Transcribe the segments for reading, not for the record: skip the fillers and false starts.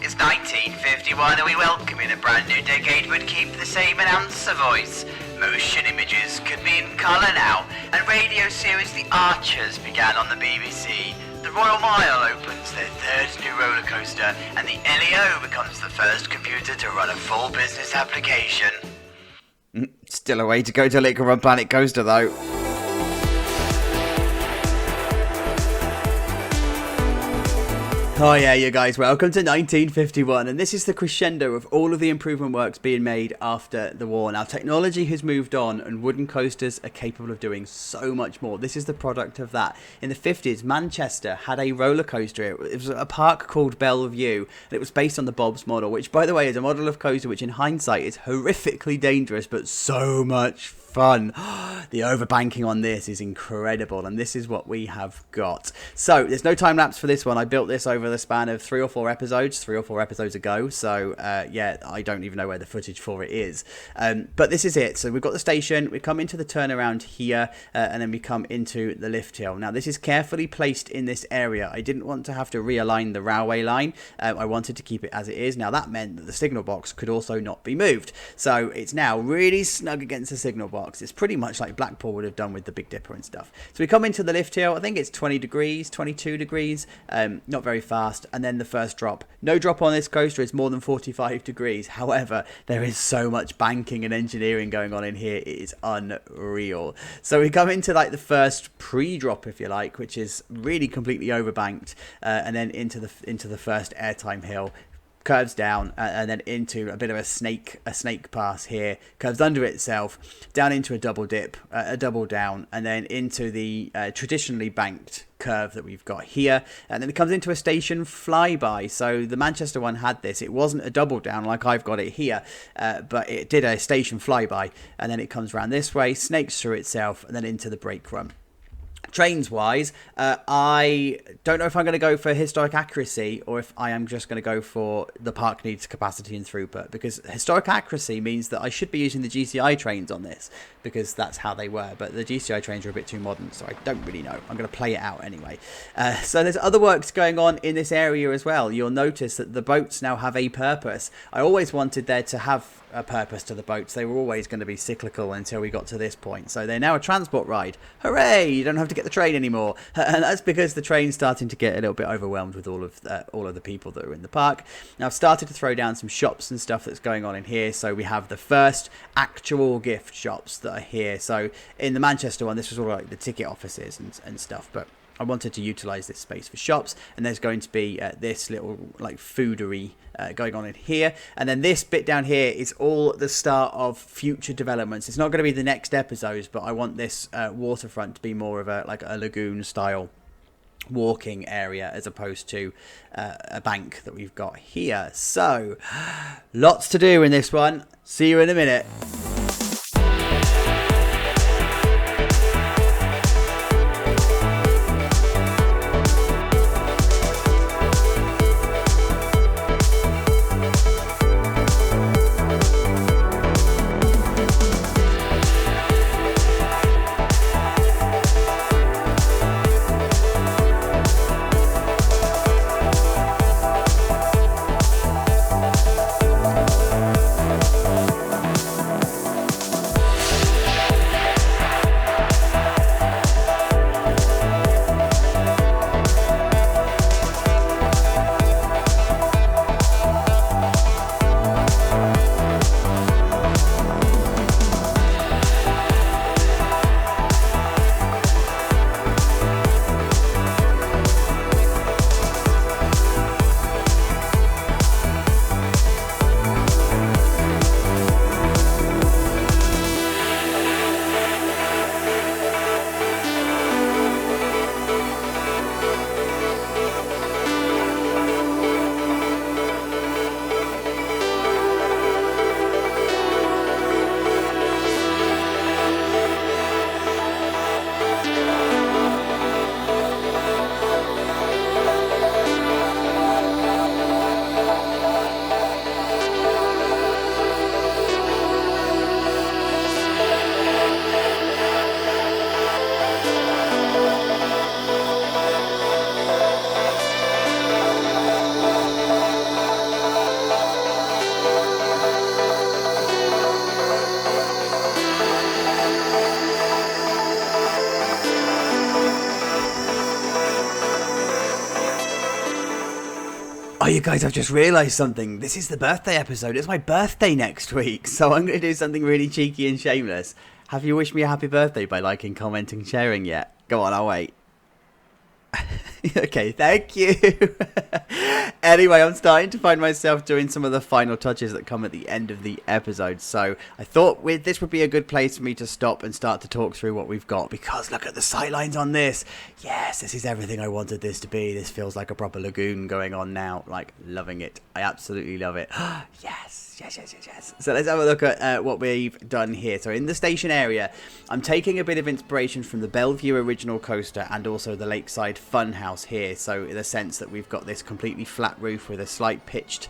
It's 1951 and we welcome in a brand new decade but keep the same announcer voice. Motion images could be in colour now, and radio series The Archers began on the BBC. The Royale Myle opens their third new roller coaster, and the LEO becomes the first computer to run a full business application. Still a way to go till it can run Planet Coaster though. Oh yeah, you guys, welcome to 1951, and this is the crescendo of all of the improvement works being made after the war. Now, technology has moved on, and wooden coasters are capable of doing so much more. This is the product of that. In the 50s, Manchester had a roller coaster. It was a park called Bellevue, and it was based on the Bob's model, which, by the way, is a model of coaster which, in hindsight, is horrifically dangerous, but so much fun. The overbanking on this is incredible, and this is what we have got. So there's no time lapse for this one. I built this over the span of three or four episodes ago, so yeah, I don't even know where the footage for it is, but this is it. So we've got the station, we come into the turnaround here, and then we come into the lift hill. Now this is carefully placed in this area. I didn't want to have to realign the railway line. I wanted to keep it as it is. Now that meant that the signal box could also not be moved, so it's now really snug against the signal box. It's pretty much like Blackpool would have done with the Big Dipper and stuff. So we come into the lift hill. I think it's 20 degrees, 22 degrees, not very fast. And then the first drop. No drop on this coaster is more than 45 degrees. However, there is so much banking and engineering going on in here. It is unreal. So we come into like the first pre-drop, if you like, which is really completely overbanked, and then into the first airtime hill. Curves down, and then into a bit of a snake pass here, curves under itself, down into a double dip, a double down, and then into the traditionally banked curve that we've got here, and then it comes into a station flyby. So the Manchester one had this. It wasn't a double down like I've got it here, but it did a station flyby, and then it comes around this way, snakes through itself, and then into the brake run. Trains wise, I don't know if I'm going to go for historic accuracy or if I am just going to go for the park needs capacity and throughput, because historic accuracy means that I should be using the GCI trains on this because that's how they were, but the GCI trains are a bit too modern, so I don't really know. I'm going to play it out anyway. So there's other works going on in this area as well. You'll notice that the boats now have a purpose. I always wanted there to have a purpose to the boats. They were always going to be cyclical until we got to this point. So they're now a transport ride. Hooray! You don't have to get the train anymore. And that's because the train's starting to get a little bit overwhelmed with all of the people that are in the park. Now I've started to throw down some shops and stuff that's going on in here. So we have the first actual gift shops that are here. So in the Manchester one, this was all like the ticket offices and stuff, but I wanted to utilise this space for shops, and there's going to be this little like foodery going on in here, and then this bit down here is all the start of future developments. It's not going to be the next episodes, but I want this waterfront to be more of a lagoon style walking area as opposed to a bank that we've got here. So lots to do in this one. See you in a minute. Oh, you guys, I've just realised something. This is the birthday episode. It's my birthday next week, so I'm going to do something really cheeky and shameless. Have you wished me a happy birthday by liking, commenting, sharing yet? Go on, I'll wait. Okay, thank you. Anyway, I'm starting to find myself doing some of the final touches that come at the end of the episode. So I thought this would be a good place for me to stop and start to talk through what we've got. Because look at the sightlines on this. Yes, this is everything I wanted this to be. This feels like a proper lagoon going on now. Like, loving it. I absolutely love it. Yes. Yes. So let's have a look at what we've done here. So in the station area, I'm taking a bit of inspiration from the Bellevue original coaster and also the Lakeside Funhouse here. So in the sense that we've got this completely flat roof with a slight pitched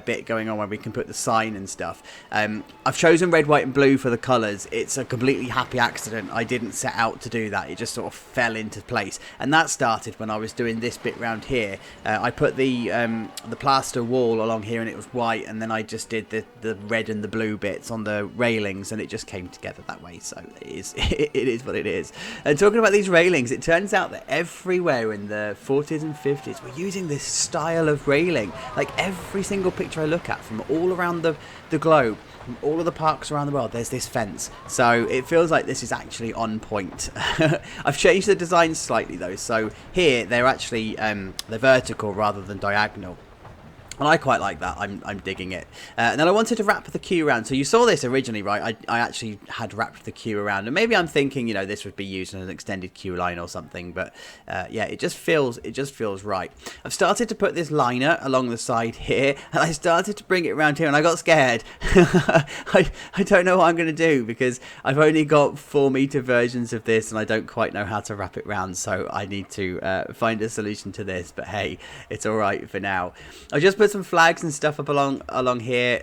bit going on where we can put the sign and stuff. I've chosen red, white and blue for the colours. It's a completely happy accident. I didn't set out to do that. It just sort of fell into place. And that started when I was doing this bit round here. I put the plaster wall along here and it was white, and then I just did the red and the blue bits on the railings, and it just came together that way. So it is what it is. And talking about these railings, it turns out that everywhere in the 40s and 50s we're using this style of railing. Like every single picture I look at from all around the globe, from all of the parks around the world, there's this fence. So it feels like this is actually on point. I've changed the design slightly though. So here they're actually they're vertical rather than diagonal. And I quite like that. I'm digging it. And then I wanted to wrap the queue around. So you saw this originally, right? I actually had wrapped the queue around. And maybe I'm thinking, you know, this would be used as an extended queue line or something. But yeah, it just feels right. I've started to put this liner along the side here. And I started to bring it around here. And I got scared. I don't know what I'm going to do, because I've only got 4-meter versions of this. And I don't quite know how to wrap it round. So I need to find a solution to this. But hey, it's all right for now. I just put some flags and stuff up along here.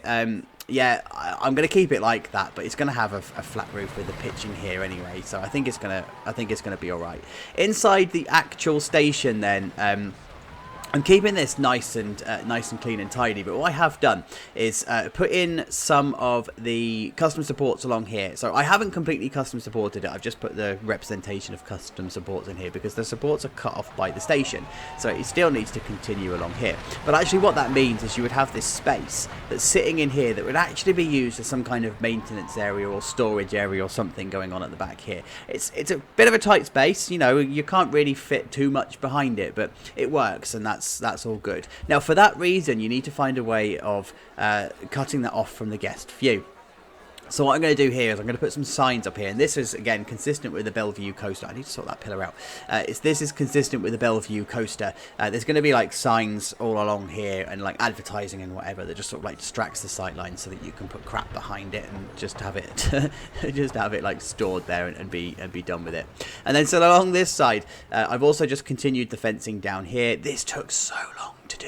Yeah, I'm gonna keep it like that, but it's gonna have a flat roof with a pitching here anyway, so I think it's gonna be all right. Inside the actual station then, I'm keeping this nice and clean and tidy, but what I have done is put in some of the custom supports along here. So I haven't completely custom supported it. I've just put the representation of custom supports in here because the supports are cut off by the station, so it still needs to continue along here. But actually what that means is you would have this space that's sitting in here that would actually be used as some kind of maintenance area or storage area or something going on at the back here. It's a bit of a tight space, you know, you can't really fit too much behind it, but it works, and that's all good. Now for that reason you need to find a way of cutting that off from the guest view. So what I'm going to do here is I'm going to put some signs up here, and this is again consistent with the Bellevue coaster. I need to sort that pillar out. This is consistent with the Bellevue coaster. There's going to be like signs all along here and like advertising and whatever that just sort of like distracts the sight line so that you can put crap behind it and just have it like stored there and be done with it. And then so along this side, I've also just continued the fencing down here. This took so long to do.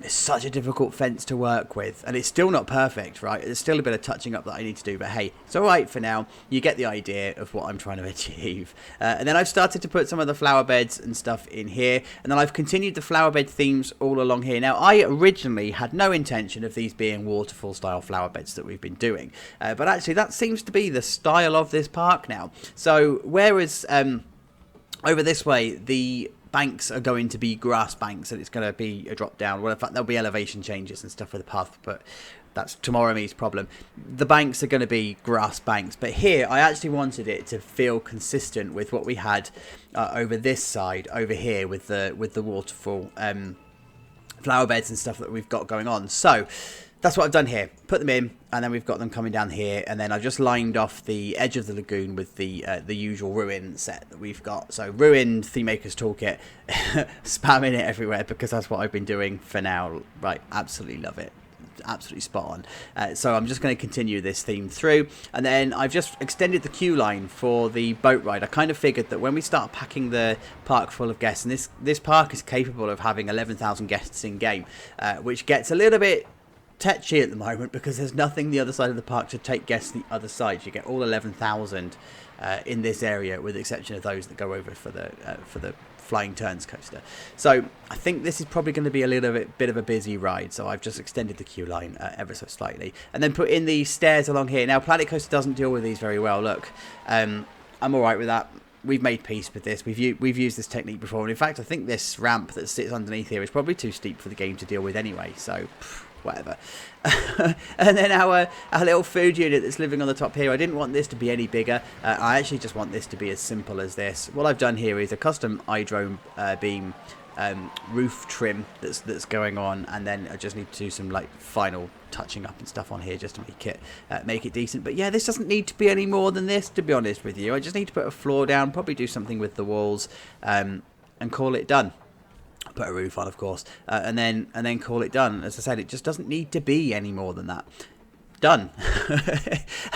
It's such a difficult fence to work with, and it's still not perfect, right? There's still a bit of touching up that I need to do, but hey, it's all right for now. You get the idea of what I'm trying to achieve. And then I've started to put some of the flower beds and stuff in here, and then I've continued the flower bed themes all along here. Now, I originally had no intention of these being waterfall style flower beds that we've been doing, but actually that seems to be the style of this park now. So whereas over this way, the banks are going to be grass banks, and it's going to be a drop down. Well, in fact, there'll be elevation changes and stuff with the path, but that's tomorrow me's problem. The banks are going to be grass banks, but here I actually wanted it to feel consistent with what we had over this side over here with the waterfall flower beds and stuff that we've got going on. So that's what I've done here. Put them in, and then we've got them coming down here, and then I've just lined off the edge of the lagoon with the usual ruin set that we've got. So ruined theme maker's toolkit, spamming it everywhere because that's what I've been doing for now. Right, absolutely love it. Absolutely spot on. So I'm just going to continue this theme through, and then I've just extended the queue line for the boat ride. I kind of figured that when we start packing the park full of guests, and this park is capable of having 11,000 guests in game, which gets a little bit tetchy at the moment because there's nothing the other side of the park to take guests the other side. You get all 11,000 in this area, with the exception of those that go over for the Flying Turns coaster. So I think this is probably going to be a little bit of a busy ride, so I've just extended the queue line ever so slightly, and then put in the stairs along here. Now Planet Coaster doesn't deal with these very well. Look, I'm alright with that. we've made peace with this. We've used this technique before, and in fact, I think this ramp that sits underneath here is probably too steep for the game to deal with anyway. So, whatever. And then our little food unit that's living on the top here. I didn't want this to be any bigger. I actually just want this to be as simple as this. What I've done here is a custom iDrone beam roof trim that's going on, and then I just need to do some like final touching up and stuff on here just to make it decent. But yeah, this doesn't need to be any more than this, to be honest with you. I just need to put a floor down, probably do something with the walls, and call it done. Put a roof on, of course, and then call it done. As I said, it just doesn't need to be any more than that. Done.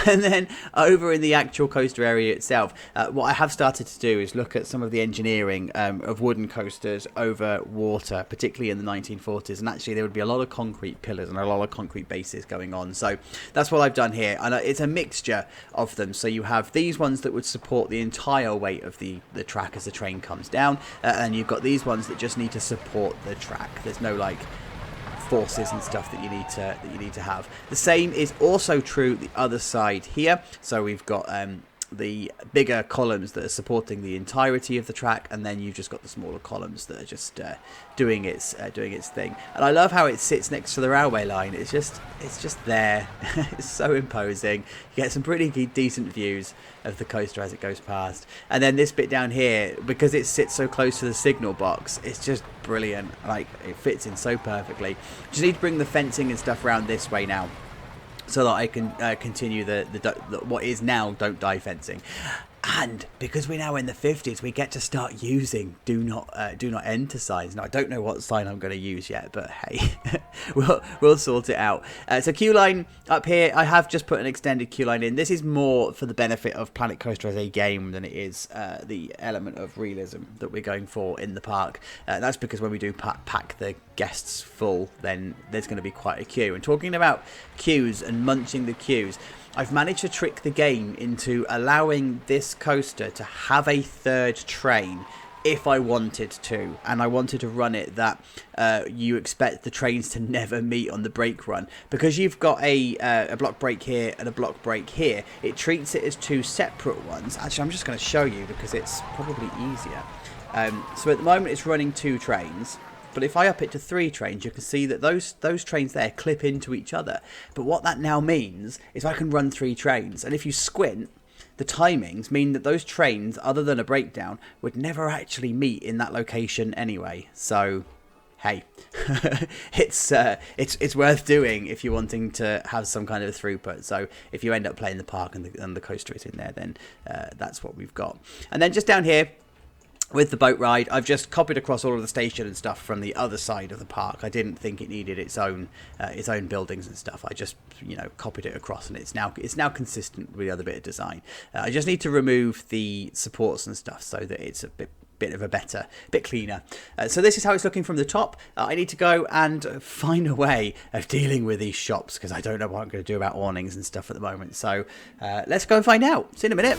And then over in the actual coaster area itself, what I have started to do is look at some of the engineering of wooden coasters over water, particularly in the 1940s, and actually there would be a lot of concrete pillars and a lot of concrete bases going on. So that's what I've done here, and it's a mixture of them. So you have these ones that would support the entire weight of the track as the train comes down, and you've got these ones that just need to support the track. There's no like forces and stuff that you need to have. The same is also true the other side here. So we've got the bigger columns that are supporting the entirety of the track, and then you've just got the smaller columns that are just doing its thing. And I love how it sits next to the railway line. It's just there. It's so imposing. You get some pretty decent views of the coaster as it goes past. And then this bit down here, because it sits so close to the signal box, it's just brilliant. Like, it fits in so perfectly. Just need to bring the fencing and stuff around this way now, so that I can continue the what is now don't die fencing. And because we're now in the 50s, we get to start using do not enter signs. Now I don't know what sign I'm going to use yet, but hey, we'll sort it out. So queue line up here, I have just put an extended queue line in. This is more for the benefit of Planet Coaster as a game than it is the element of realism that we're going for in the park. That's because when we do pack the guests full, then there's going to be quite a queue. And talking about queues and munching the queues, I've managed to trick the game into allowing this coaster to have a third train if I wanted to, and I wanted to run it that you expect the trains to never meet on the brake run. Because you've got a block brake here and a block brake here, it treats it as two separate ones. Actually, I'm just going to show you because it's probably easier. So at the moment it's running two trains, but if I up it to 3 trains, you can see that those trains there clip into each other. But what that now means is I can run 3 trains, and if you squint, the timings mean that those trains, other than a breakdown, would never actually meet in that location anyway. So, hey, it's worth doing if you're wanting to have some kind of throughput. So if you end up playing the park and the coaster is in there, then that's what we've got. And then just down here, with the boat ride, I've just copied across all of the station and stuff from the other side of the park. I didn't think it needed its own buildings and stuff. I just, copied it across, and it's now consistent with the other bit of design. I just need to remove the supports and stuff so that it's a bit cleaner. So this is how it's looking from the top. I need to go and find a way of dealing with these shops, because I don't know what I'm going to do about awnings and stuff at the moment. So let's go and find out. See you in a minute.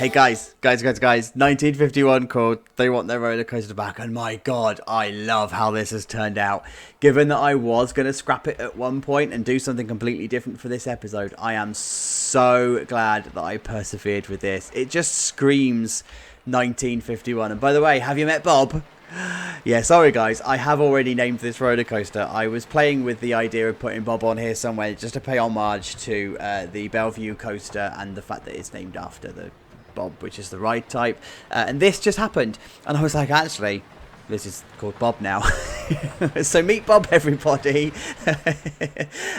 Hey guys, 1951 called, they want their roller coaster back, and my god, I love how this has turned out. Given that I was going to scrap it at one point and do something completely different for this episode, I am so glad that I persevered with this. It just screams 1951. And by the way, have you met Bob? Yeah, sorry guys, I have already named this roller coaster. I was playing with the idea of putting Bob on here somewhere just to pay homage to the Bellevue coaster and the fact that it's named after the Bob, which is the ride type, and this just happened, and I was like, actually, this is called Bob now. So meet Bob, everybody.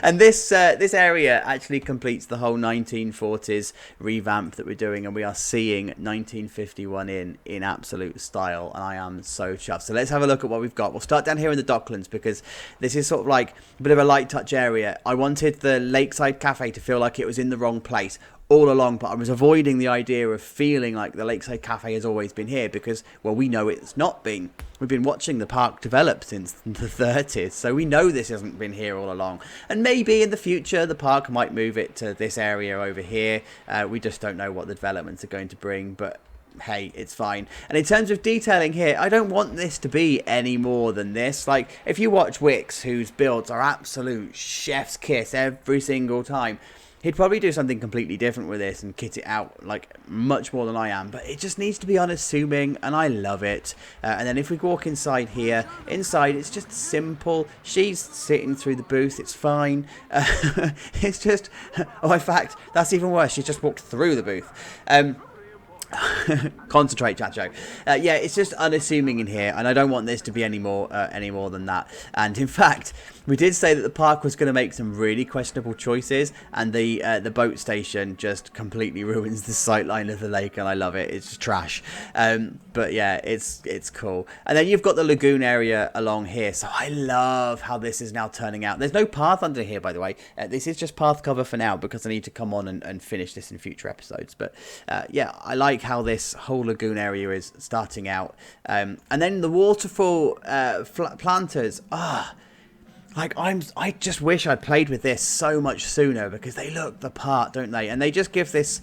And this area actually completes the whole 1940s revamp that we're doing, and we are seeing 1951 in absolute style, and I am so chuffed. So let's have a look at what we've got. We'll start down here in the Docklands, because this is sort of like a bit of a light touch area. I wanted the Lakeside Cafe to feel like it was in the wrong place all along, but I was avoiding the idea of feeling like the Lakeside Cafe has always been here, because, well, we know it's not been. We've been watching the park develop since the 30s, so we know this hasn't been here all along. And maybe in the future the park might move it to this area over here. We just don't know what the developments are going to bring, but hey, it's fine. And in terms of detailing here, I don't want this to be any more than this. Like, if you watch Wicks, whose builds are absolute chef's kiss every single time, he'd probably do something completely different with this and kit it out like much more than I am. But it just needs to be unassuming, and I love it. And then if we walk inside here, inside it's just simple. She's sitting through the booth, it's fine. It's just, oh, in fact, that's even worse. She just walked through the booth. Concentrate, Chacho. Yeah, it's just unassuming in here, and I don't want this to be any more than that. And in fact, we did say that the park was going to make some really questionable choices, and the boat station just completely ruins the sightline of the lake, and I love it. It's just trash. But yeah, it's cool. And then you've got the lagoon area along here, so I love how this is now turning out. There's no path under here, by the way. This is just path cover for now, because I need to come on and finish this in future episodes. But yeah, I like how this whole lagoon area is starting out. And then the waterfall planters, like I just wish I'd played with this so much sooner, because they look the part, don't they? And they just give this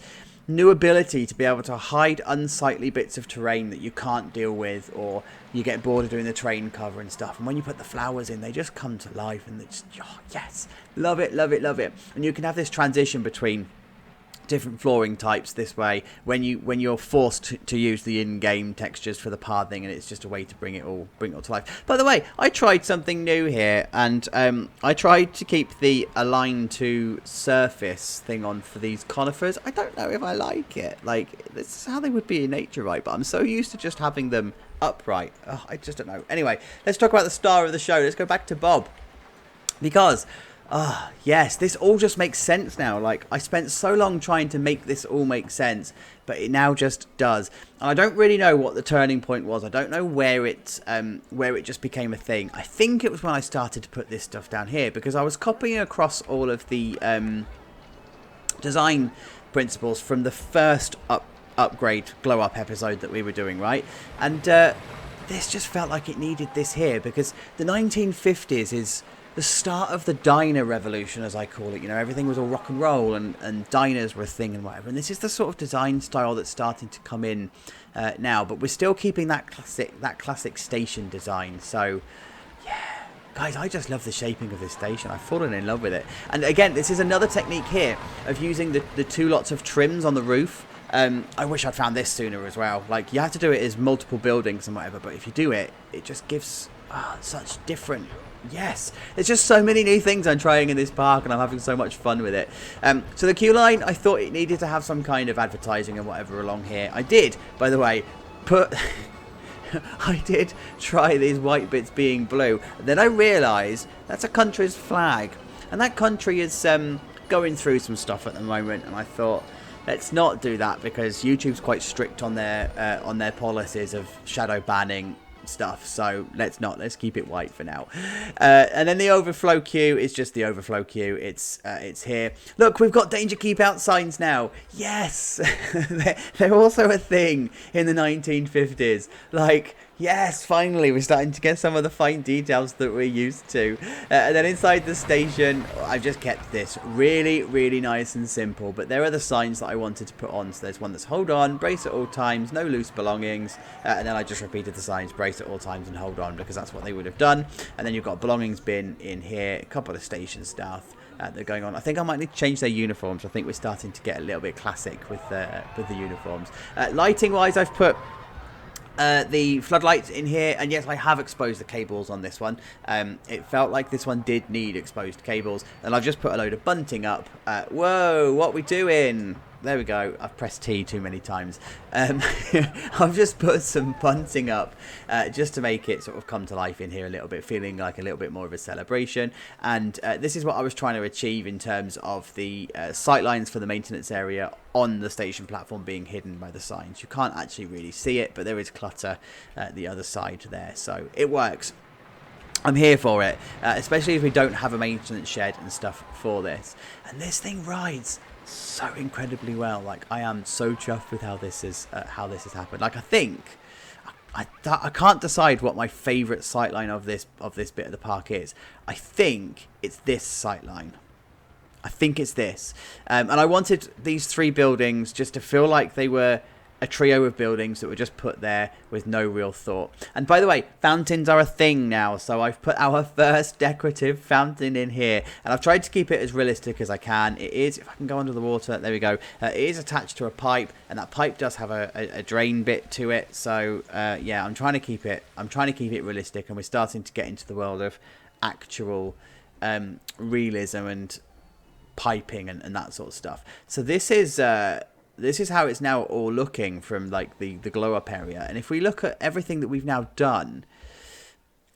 new ability to be able to hide unsightly bits of terrain that you can't deal with, or you get bored of doing the terrain cover and stuff. And when you put the flowers in, they just come to life, and it's, oh, yes, love it, love it, love it. And you can have this transition between different flooring types this way when you're forced to use the in-game textures for the pathing, and it's just a way to bring it all to life. By the way, I tried something new here, and I tried to keep the align to surface thing on for these conifers. I don't know if I like it. Like, this is how they would be in nature, right? But I'm so used to just having them upright. I just don't know. Anyway, let's talk about the star of the show. Let's go back to Bob, because yes, this all just makes sense now. Like, I spent so long trying to make this all make sense, but it now just does. And I don't really know what the turning point was. I don't know where it just became a thing. I think it was when I started to put this stuff down here, because I was copying across all of the design principles from the first upgrade glow up episode that we were doing, right? And this just felt like it needed this here, because the 1950s is the start of the diner revolution, as I call it. You know, everything was all rock and roll, and diners were a thing and whatever. And this is the sort of design style that's starting to come in now, but we're still keeping that classic station design. So yeah, guys, I just love the shaping of this station. I've fallen in love with it. And again, this is another technique here of using the two lots of trims on the roof. I wish I'd found this sooner as well. Like, you have to do it as multiple buildings and whatever, but if you do it, it just gives such different... Yes, there's just so many new things I'm trying in this park, and I'm having so much fun with it. So the queue line, I thought it needed to have some kind of advertising and whatever along here. I did, by the way, I did try these white bits being blue. And then I realised that's a country's flag, and that country is going through some stuff at the moment, and I thought, let's not do that, because YouTube's quite strict on their policies of shadow banning stuff, so let's keep it white for now. And then the overflow queue is just the overflow queue. It's here. Look, we've got danger keep out signs now. Yes. They're also a thing in the 1950s. Like, Yes, finally, we're starting to get some of the fine details that we're used to. And then inside the station, I've just kept this really, really nice and simple. But there are the signs that I wanted to put on. So there's one that's hold on, brace at all times, no loose belongings. And then I just repeated the signs, brace at all times and hold on, because that's what they would have done. And then you've got belongings bin in here, a couple of station staff. They're going on. I think I might need to change their uniforms. I think we're starting to get a little bit classic with the uniforms. Lighting wise, I've put the floodlights in here, and yes, I have exposed the cables on this one. It felt like this one did need exposed cables, and I've just put a load of bunting up. Whoa, what we doing? There we go. I've pressed T too many times. I've just put some bunting up just to make it sort of come to life in here a little bit, feeling like a little bit more of a celebration. And this is what I was trying to achieve in terms of the sight lines for the maintenance area on the station platform being hidden by the signs. You can't actually really see it, but there is clutter the other side there, so it works. I'm here for it, especially if we don't have a maintenance shed and stuff for this. And this thing rides so incredibly well. Like, I am so chuffed with how this has happened. Like, I think I can't decide what my favourite sightline of this bit of the park is. I think it's this sightline. I think it's this. And I wanted these three buildings just to feel like they were a trio of buildings that were just put there with no real thought. And by the way, fountains are a thing now, so I've put our first decorative fountain in here, and I've tried to keep it as realistic as I can. It is, if I can go under the water, there we go. It is attached to a pipe, and that pipe does have a drain bit to it. So yeah, I'm trying to keep it realistic, and we're starting to get into the world of actual realism and piping and that sort of stuff. So this is how it's now all looking from like the glow up area. And if we look at everything that we've now done,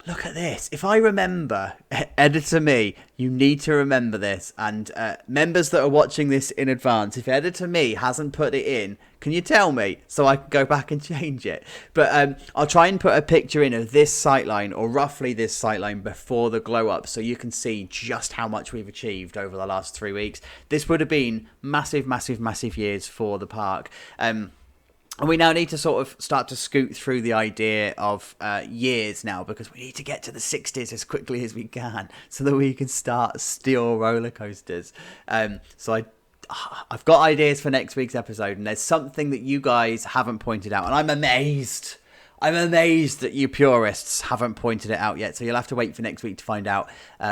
look at this. If I remember, editor me, you need to remember this. And members that are watching this in advance, if editor me hasn't put it in, can you tell me so I can go back and change it? But I'll try and put a picture in of this sightline, or roughly this sightline before the glow up, so you can see just how much we've achieved over the last 3 weeks. This would have been massive, massive, massive years for the park. And we now need to sort of start to scoot through the idea of years now, because we need to get to the 60s as quickly as we can so that we can start steel roller coasters. So I've got ideas for next week's episode, and there's something that you guys haven't pointed out, and I'm amazed that you purists haven't pointed it out yet, so you'll have to wait for next week to find out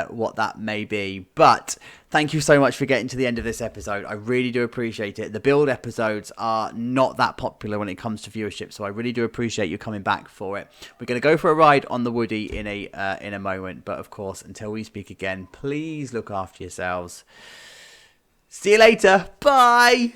what that may be. But thank you so much for getting to the end of this episode. I really do appreciate it. The build episodes are not that popular when it comes to viewership, so I really do appreciate you coming back for it. We're going to go for a ride on the Woody in a moment, but of course, until we speak again, please look after yourselves. See you later. Bye.